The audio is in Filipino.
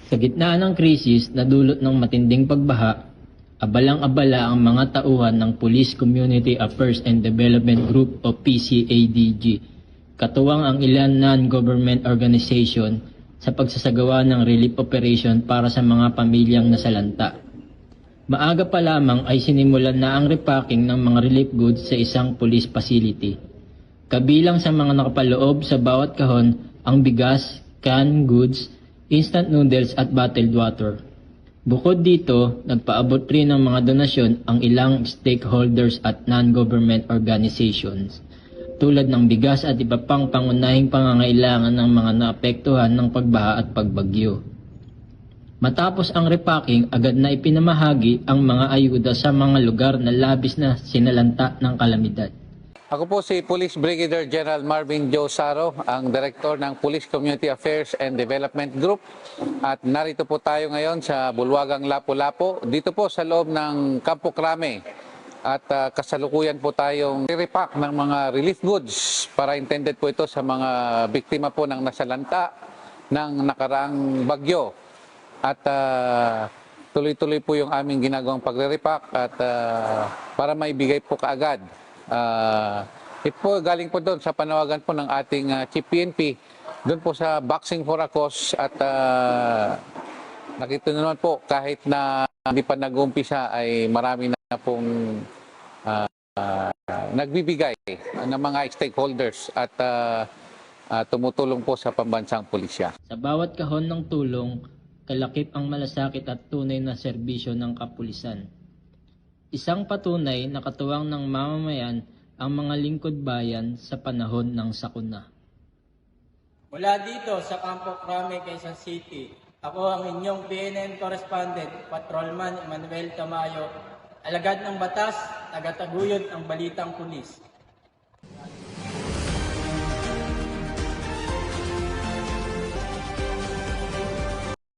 Sa gitna ng krisis na dulot ng matinding pagbaha, abalang-abala ang mga tauhan ng Police Community Affairs and Development Group o PCADG, katuwang ang ilan non-government organization sa pagsasagawa ng relief operation para sa mga pamilyang nasalanta. Maaga pa lamang ay sinimulan na ang repacking ng mga relief goods sa isang police facility. Kabilang sa mga nakapaloob sa bawat kahon ang bigas, canned goods, instant noodles at bottled water. Bukod dito, nagpaabot rin ng mga donasyon ang ilang stakeholders at non-government organizations, tulad ng bigas at iba pang pangunahing pangangailangan ng mga naapektuhan ng pagbaha at pagbagyo. Matapos ang repacking, agad na ipinamahagi ang mga ayuda sa mga lugar na labis na sinalanta ng kalamidad. Ako po si Police Brigadier General Marvin Joe Saro, ang Director ng Police Community Affairs and Development Group. At narito po tayo ngayon sa Bulwagang Lapu-Lapu, dito po sa loob ng Campo Crame. At kasalukuyan po tayong repack ng mga relief goods para intended po ito sa mga biktima po ng nasalanta ng nakaraang bagyo. At tuloy-tuloy po yung aming ginagawang pagre-repack at para maibigay po kaagad. Ito po galing po doon sa panawagan po ng ating Chief PNP doon po sa Boxing for a Cause at nakita naman po kahit na hindi pa nag-uumpisa ay marami na pong nagbibigay ng mga stakeholders at tumutulong po sa pambansang pulisya. Sa bawat kahon ng tulong, kalakip ang malasakit at tunay na serbisyo ng kapulisan. Isang patunay na katuwang ng mamamayan ang mga lingkod bayan sa panahon ng sakuna. Mula dito sa Campo Crame, Quezon City, ako ang inyong PNN correspondent, Patrolman Emmanuel Tamayo, alagad ng batas, tagataguyod ng balitang pulis.